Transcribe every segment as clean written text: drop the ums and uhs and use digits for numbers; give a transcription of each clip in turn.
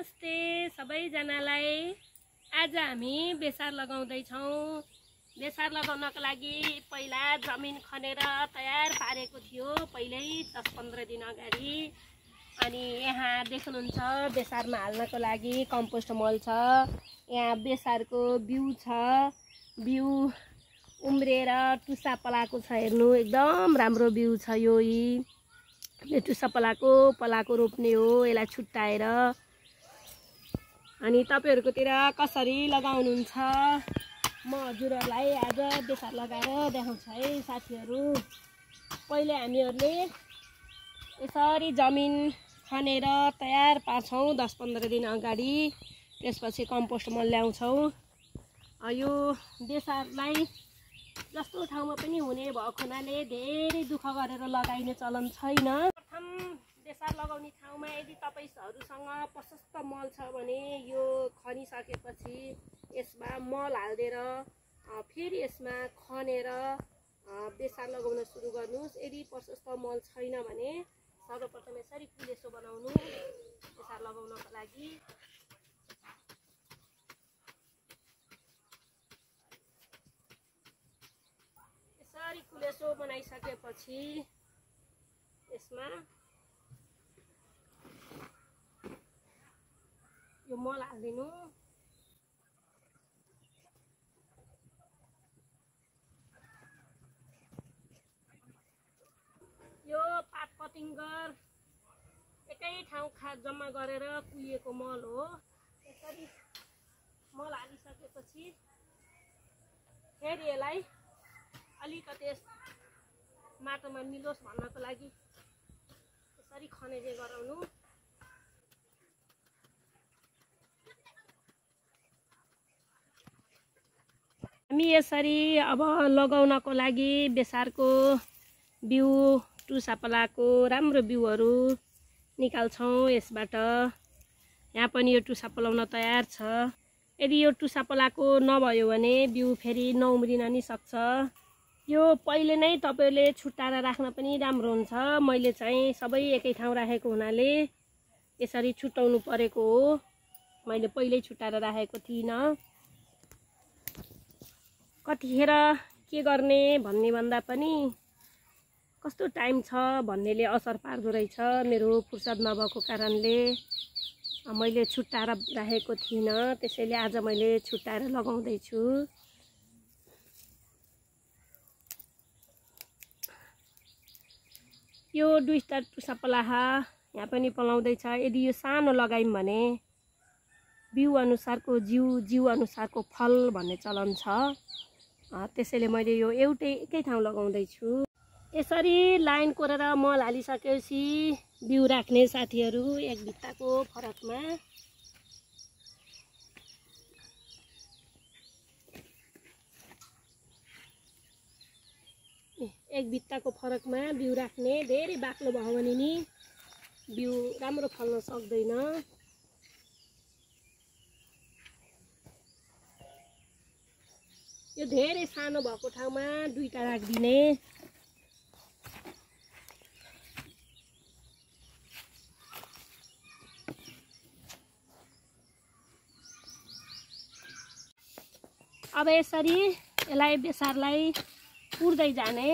नमस्ते सबैजनालाई। आज हामी बेसार लगाउँदैछौँ। बेसार लगाउनको लागि पहिला जमिन खनेर तयार पारेको थियो पहिल्यै 10-15 दिन अगाडि। अनि यहाँ देख्नुहुन्छ बेसारमा हाल्नको लागि कम्पोस्ट मल छ। यहाँ बेसारको बिउ छ। बिउ उम्रेर टुसा पलाएको छ। हेर्नु एकदम राम्रो बिउ छ। यो टुसा पलाको रोप्ने हो। यसलाई छुट्टाएर अनि तपाईहरुकोतिर कसरी लगाउनुहुन्छ म हजुरहरुलाई आज बेसार लगाएर देखाउँछु है साथीहरु। पहिले हामीहरुले यसरी जमिन खनेर तयार पार्छौं 10-15 दिन अगाडि। त्यसपछि कम्पोस्ट मल ल्याउँछौं। यो बेसारलाई जस्तो ठाउँमा पनि हुने भएको हुनाले धेरै दुःख गरेर लगाइने चलन छैन। प्रथम बेसार लगाउने ठाउँमा यदि तपाईहरुसँग प्रशस्त मल छ भने यो खनिसकेपछि यसमा मल हाल्देर फेरि यसमा खनेर बेसार लगाउन सुरु गर्नुस्। यदि प्रशस्त मल छैन भने सर्वप्रथम यसरी कुलेसो बनाउनु बेसार लगाउनको लागि। यसरी कुलेसो बनाइसकेपछि यसमा यो मल हाल्दिनु। यो पात पतिङ्गर एकै ठाउँ जम्मा गरेर कुहिएको मल हो। यसरी मल हालिसकेपछि फेरि यसलाई अलिकति माटोमा मिलोस् भन्नको लागि यसरी खनेजे गराउनु। हामी यसरी अब लगाउनको लागि बेसारको बिउ टुसा पलाको राम्रो बिउहरू निकाल्छौं यसबाट। यहाँ पनि यो टुसा पलाउन तयार छ। यदि यो टुसा पलाको नभयो भने बिउ फेरि नउम्रिन नि सक्छ। यो पहिले नै तपाईले छुट्टाएर राख्न पनि राम्रो हुन्छ। मैले चाहिँ सबै एकै ठाउँ राखेको हुनाले यसरी छुट्टाउनु परेको हो। मैले पहिल्यै छुट्टाएर राखेको थिइनँ। कतिखेर के गर्ने भन्ने भन्दा पनि कस्तो टाइम छ भन्नेले असर पार्दो रहेछ। मेरो फुर्सद नभएको कारणले मैले छुट्टाएर राखेको थिइनँ। त्यसैले आज मैले छुट्टाएर लगाउँदै छु। यो 2 स्टार टुसा पलाहा यहाँ पनि पलाउँदैछ। यदि यो सानो लगायौं भने बिउ अनुसारको जिउ अनुसारको फल भन्ने चलन छ। त्यसैले मैले यो एकै ठाउँ लगाउँदै छु। यसरी लाइन कोरेर मल हालिसकेपछि बिउ राख्ने साथीहरु एक भित्ताको फरकमा बिउ राख्ने। धेरै बाक्लो भयो भने नि बिउ राम्रो फल्न सक्दैन। यो धेरै सानो भएको ठाउँमा 2टा राख्दिने। अब यसरी यसलाई बेसारलाई पुर्दै जाने।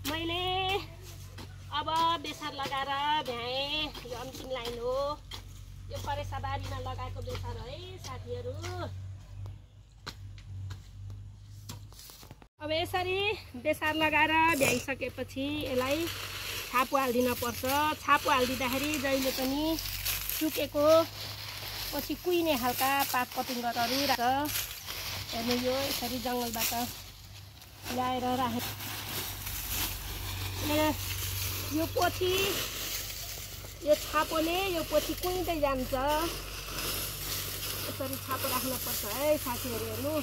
मैले अब बेसार लगाएर भ्याएँ। यो अन्तिम लाइन हो। यो परेसाबारीमा लगाएको बेसार है साथीहरु। अब यसरी बेसार लगाएर भ्याइसकेपछि यसलाई छापु हाल्दिन पर्छ। छापु हाल्दिँदाखेरि जहिले पनि सुकेको पछि कुहिने खालका पात पतिङ्गरहरू राख्छ। हेर्नु यो यसरी जङ्गलबाट ल्याएर राखे। यो पछि यो छापोले यो पछि कुहिँदै जान्छ। यसरी छापो राख्नुपर्छ है साथीहरु। हेर्नु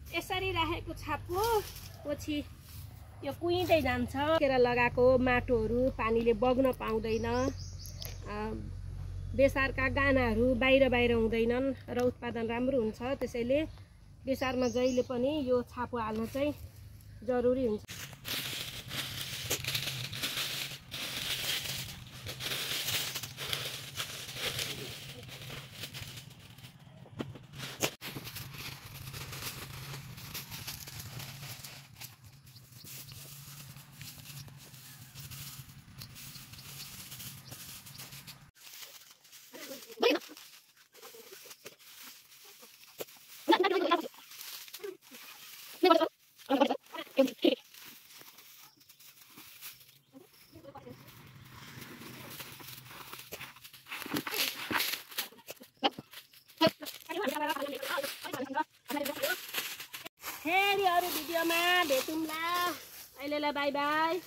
यसरी राखेको छापो पछि यो कुइँदै जान्छ। केरा लगाएको माटोहरू पानीले बग्न पाउँदैन, बेसारका गानाहरू बाहिर बाहिर हुँदैनन् र उत्पादन राम्रो हुन्छ। त्यसैले बेसारमा जहिले पनि यो छापो हाल्न चाहिँ जरुरी हुन्छ। फेरि अरू भिडियोमा भेटौँला। अहिलेलाई बाई बाई।